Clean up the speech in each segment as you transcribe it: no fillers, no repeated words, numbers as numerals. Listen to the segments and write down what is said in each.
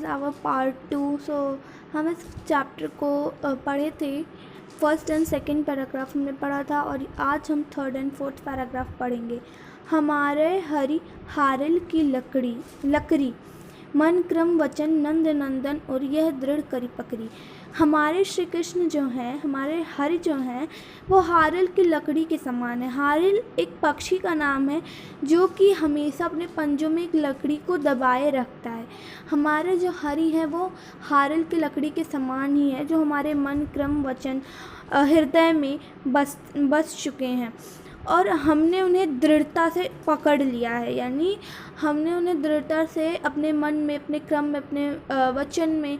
Is our part 2। सो हम इस chapter को पढ़े थे। फर्स्ट एंड सेकंड पैराग्राफ हमने पढ़ा था और आज हम थर्ड एंड फोर्थ पैराग्राफ पढ़ेंगे। हमारे हरि हारिल की लकड़ी मन क्रम वचन नंद नंदन और यह दृढ़ करी पकड़ी। हमारे श्री कृष्ण जो हैं, हमारे हरि जो हैं, वो हारिल की लकड़ी के समान है। हारिल एक पक्षी का नाम है जो कि हमेशा अपने पंजों में एक लकड़ी को दबाए रखता है। हमारे जो हरि हैं वो हारिल की लकड़ी के समान ही है, जो हमारे मन क्रम वचन हृदय में बस चुके हैं और हमने उन्हें दृढ़ता से पकड़ लिया है। यानी हमने उन्हें दृढ़ता से अपने मन में, अपने क्रम में, अपने वचन में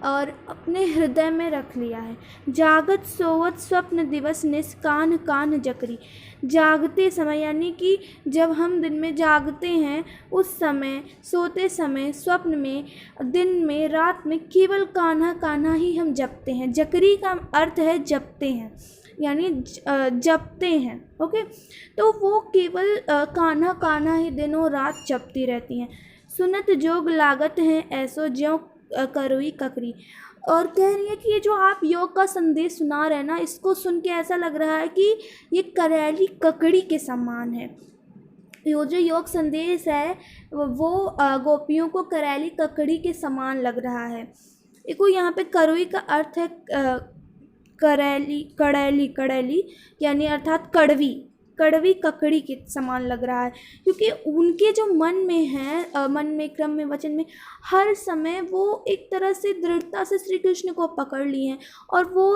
और अपने हृदय में रख लिया है। जागत सोवत स्वप्न दिवस निस कान कान जकरी। जागते समय यानी कि जब हम दिन में जागते हैं उस समय, सोते समय, स्वप्न में, दिन में, रात में केवल कान्हा कान्हा ही हम जपते हैं। जकरी का अर्थ है जपते हैं, यानी जपते हैं। ओके, तो वो केवल कान्हा कान्हा ही दिनों रात जपती रहती हैं। सुनत जोग लागत हैं ऐसो ज्यों करोई ककरी। और कह रही है कि ये जो आप योग का संदेश सुना रहे हैं ना, इसको सुन के ऐसा लग रहा है कि ये करेली ककड़ी के समान है। ये जो योग संदेश है वो गोपियों को करेली ककड़ी के समान लग रहा है। देखो यहाँ पे करोई का अर्थ है कड़ैली यानी अर्थात कड़वी ककड़ी के समान लग रहा है, क्योंकि उनके जो मन में है, मन में, क्रम में, वचन में, हर समय वो एक तरह से दृढ़ता से श्री कृष्ण को पकड़ लिए हैं और वो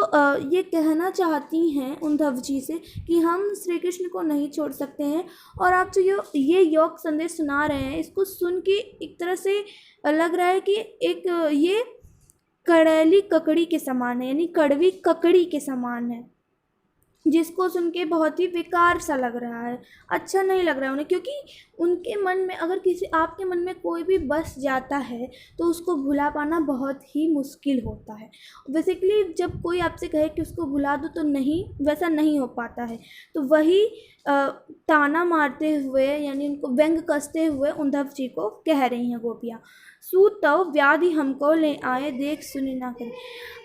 ये कहना चाहती हैं उद्धव जी से कि हम श्री कृष्ण को नहीं छोड़ सकते हैं। और आप जो ये योग संदेश सुना रहे हैं, इसको सुन के एक तरह से लग रहा है कि एक ये कड़ैली ककड़ी के समान है, यानी कड़वी ककड़ी के समान है, जिसको सुन के बहुत ही बेकार सा लग रहा है, अच्छा नहीं लग रहा है उन्हें। क्योंकि उनके मन में, अगर किसी आपके मन में कोई भी बस जाता है तो उसको भुला पाना बहुत ही मुश्किल होता है। बेसिकली जब कोई आपसे कहे कि उसको भुला दो तो नहीं, वैसा नहीं हो पाता है। तो वही ताना मारते हुए, यानी उनको व्यंग कसते हुए उद्धव जी को कह रही हैं गोपियाँ। सूतव व्याधि हमको ले आए देख सुनी ना करे।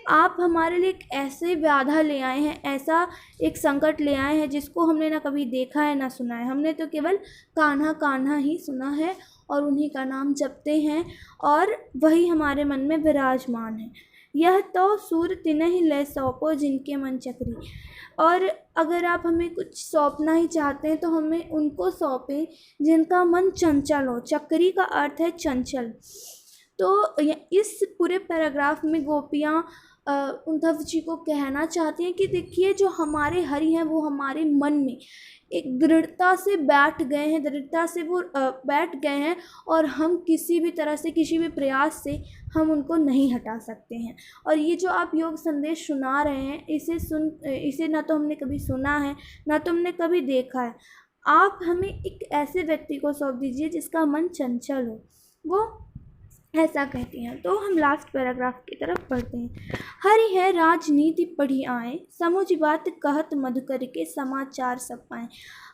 आप हमारे लिए एक ऐसे व्याधा ले आए हैं, ऐसा एक संकट ले आए हैं जिसको हमने ना कभी देखा है ना सुना है। हमने तो केवल कान्हा कान्हा ही सुना है और उन्हीं का नाम जपते हैं और वही हमारे मन में विराजमान है। यह तो सूर तिनहि लय सौंपो जिनके मन चक्री। और अगर आप हमें कुछ सौंपना ही चाहते हैं तो हमें उनको सौंपें जिनका मन चंचल हो। चक्री का अर्थ है चंचल। तो इस पूरे पैराग्राफ में गोपियाँ उद्धव जी को कहना चाहती हैं कि देखिए, जो हमारे हरि हैं वो हमारे मन में एक दृढ़ता से बैठ गए हैं, दृढ़ता से वो बैठ गए हैं और हम किसी भी तरह से, किसी भी प्रयास से हम उनको नहीं हटा सकते हैं। और ये जो आप योग संदेश सुना रहे हैं, इसे ना तो हमने कभी सुना है, ना तो हमने कभी देखा है। आप हमें एक ऐसे व्यक्ति को सौंप दीजिए जिसका मन चंचल हो, वो ऐसा कहती हैं। तो हम लास्ट पैराग्राफ की तरफ पढ़ते हैं। हरि है राजनीति पढ़ी आए, समुझ बात कहत मधुकर के समाचार सब पाएँ।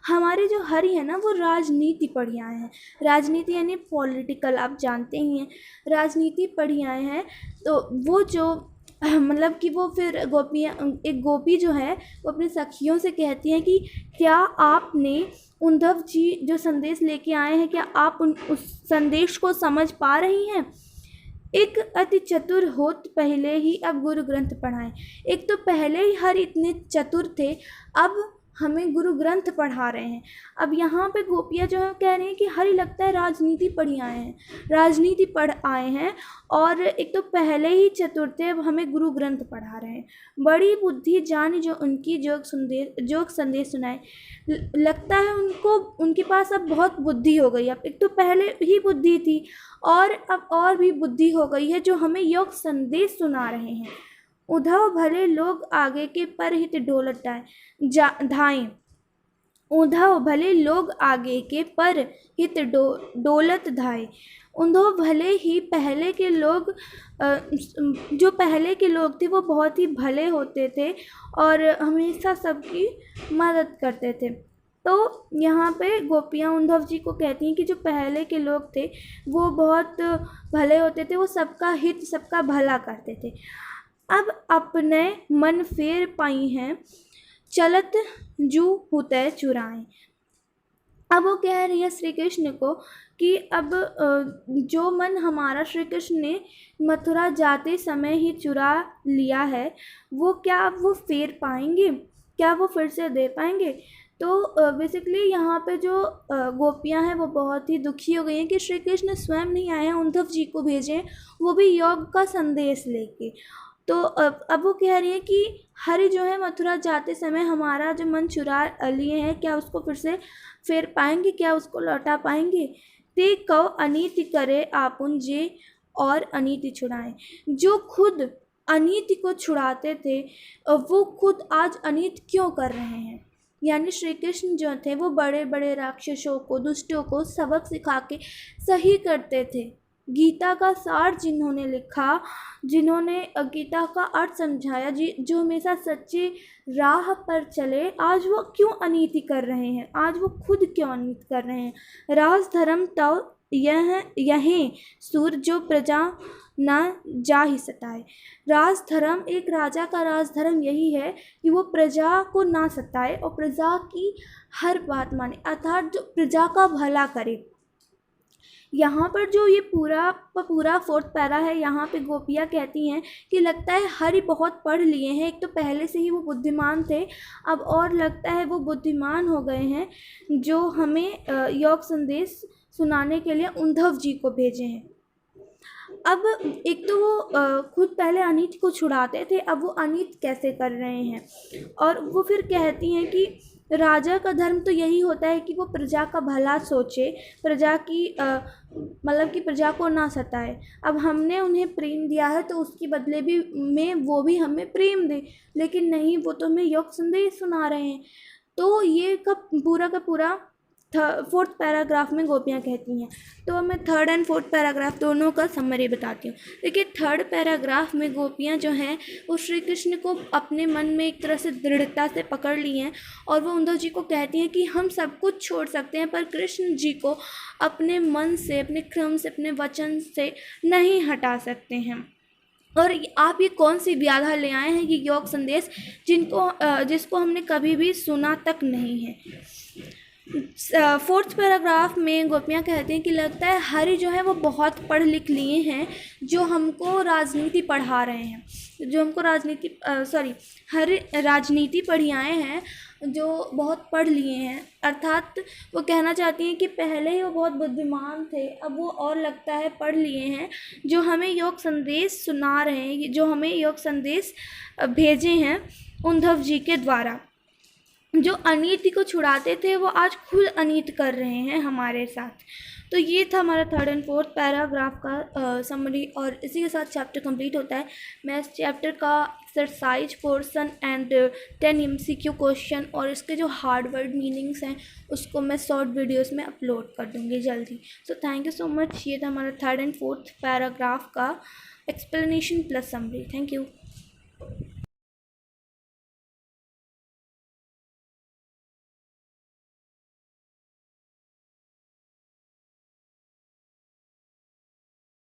हमारे जो हरि है ना, वो राजनीति पढ़ी आए हैं। राजनीति यानी पॉलिटिकल, आप जानते ही हैं, राजनीति पढ़ी आए हैं। तो वो जो मतलब कि वो फिर एक गोपी जो है वो अपनी सखियों से कहती हैं कि क्या आपने उद्धव जी जो संदेश लेके आए हैं, क्या आप उस संदेश को समझ पा रही हैं? एक अति चतुर होत पहले ही अब गुरु ग्रंथ पढ़ाएं। एक तो पहले ही हर इतने चतुर थे, अब हमें गुरु ग्रंथ पढ़ा रहे हैं। अब यहाँ पे गोपियाँ जो है कह रही हैं कि हरि लगता है राजनीति पढ़ी आए हैं, राजनीति पढ़ आए हैं और एक तो पहले ही चतुर थे, अब हमें गुरु ग्रंथ पढ़ा रहे हैं। बड़ी बुद्धि जानी जो उनकी जोग संदेश सुनाए। लगता है उनके पास अब बहुत बुद्धि हो गई। अब एक तो पहले ही बुद्धि थी और अब और भी बुद्धि हो गई है, जो हमें योग संदेश सुना रहे हैं। उद्धव भले लोग आगे के पर हित डोलत धाएं। उद्धव भले लोग आगे के पर हित डोलत धाए। उद्धव भले ही पहले के लोग, जो पहले के लोग थे वो बहुत ही भले होते थे और हमेशा सबकी मदद करते थे। तो यहाँ पे गोपियाँ उद्धव जी को कहती हैं कि जो पहले के लोग थे वो बहुत भले होते थे, वो सबका हित सबका भला करते थे। अब अपने मन फेर पाई हैं, चलत जू हुतै चुराएं। अब वो कह रही है श्री कृष्ण को कि अब जो मन हमारा श्री कृष्ण ने मथुरा जाते समय ही चुरा लिया है, वो क्या अब वो फेर पाएंगे, क्या वो फिर से दे पाएंगे। तो बेसिकली यहाँ पे जो गोपियाँ हैं वो बहुत ही दुखी हो गई हैं कि श्री कृष्ण स्वयं नहीं आए हैं, उद्धव जी को भेजें, वो भी योग का संदेश लेके। तो अब वो कह रही है कि हरि जो है मथुरा जाते समय हमारा जो मन चुरा लिए हैं, क्या उसको फिर से फेर पाएंगे, क्या उसको लौटा पाएंगे। ते कव अनीति करे आपुन जे और अनीति छुड़ाएं। जो खुद अनीति को छुड़ाते थे वो खुद आज अनीत क्यों कर रहे हैं। यानी श्री कृष्ण जो थे वो बड़े बड़े राक्षसों को, दुष्टों को सबक सिखा के सही करते थे। गीता का सार जिन्होंने लिखा, जिन्होंने गीता का अर्थ समझाया, जो हमेशा सच्चे राह पर चले, आज वो क्यों अनीति कर रहे हैं, आज वो खुद क्यों अनीति कर रहे हैं। राज धर्म तो यहीं सूर जो प्रजा न जा ही सताए। राज धर्म, एक राजा का राज धर्म यही है कि वो प्रजा को ना सताए और प्रजा की हर बात माने, अर्थात जो प्रजा का भला करे। यहाँ पर जो ये पूरा फोर्थ पैरा है, यहाँ पे गोपियाँ कहती हैं कि लगता है हरि बहुत पढ़ लिए हैं, एक तो पहले से ही वो बुद्धिमान थे, अब और लगता है वो बुद्धिमान हो गए हैं, जो हमें योग संदेश सुनाने के लिए उद्धव जी को भेजे हैं। अब एक तो वो खुद पहले अनीति को छुड़ाते थे, अब वो अनीति कैसे कर रहे हैं। और वो फिर कहती हैं कि राजा का धर्म तो यही होता है कि वो प्रजा का भला सोचे, प्रजा की मतलब कि प्रजा को ना सताए। अब हमने उन्हें प्रेम दिया है तो उसके बदले भी में वो भी हमें प्रेम दे, लेकिन नहीं, वो तो हमें योग संदेश सुना रहे हैं। तो ये का पूरा फोर्थ पैराग्राफ में गोपियाँ कहती हैं। तो मैं थर्ड एंड फोर्थ पैराग्राफ दोनों का समरी बताती हूँ। देखिए, थर्ड पैराग्राफ में गोपियाँ जो हैं वो श्री कृष्ण को अपने मन में एक तरह से दृढ़ता से पकड़ ली हैं और वो उद्धव जी को कहती हैं कि हम सब कुछ छोड़ सकते हैं पर कृष्ण जी को अपने मन से, अपने क्रम से, अपने वचन से नहीं हटा सकते हैं। और आप ये कौन सी व्याधा ले आए हैं, ये योग संदेश जिसको हमने कभी भी सुना तक नहीं है। फोर्थ पैराग्राफ में गोपियाँ कहती हैं कि लगता है हरि जो है वो बहुत पढ़ लिख लिए हैं, जो हमको राजनीति पढ़ा रहे हैं, जो हमको हरि राजनीति पढ़ियाए हैं, जो बहुत पढ़ लिए हैं। अर्थात वो कहना चाहती हैं कि पहले ही वो बहुत बुद्धिमान थे, अब वो और लगता है पढ़ लिए हैं, जो हमें योग संदेश सुना रहे हैं, जो हमें योग संदेश भेजे हैं उद्धव जी के द्वारा। जो अनीति को छुड़ाते थे वो आज खुद अनीत कर रहे हैं हमारे साथ। तो ये था हमारा थर्ड एंड फोर्थ पैराग्राफ का समरी, और इसी के साथ चैप्टर कंप्लीट होता है। मैं इस चैप्टर का exercise portion and 10 MCQ question और इसके जो हार्ड वर्ड मीनिंग्स हैं उसको मैं शॉर्ट वीडियोस में अपलोड कर दूँगी जल्दी। So thank you so much. ये था हमारा थर्ड एंड फोर्थ पैराग्राफ का explanation plus summary. Thank you.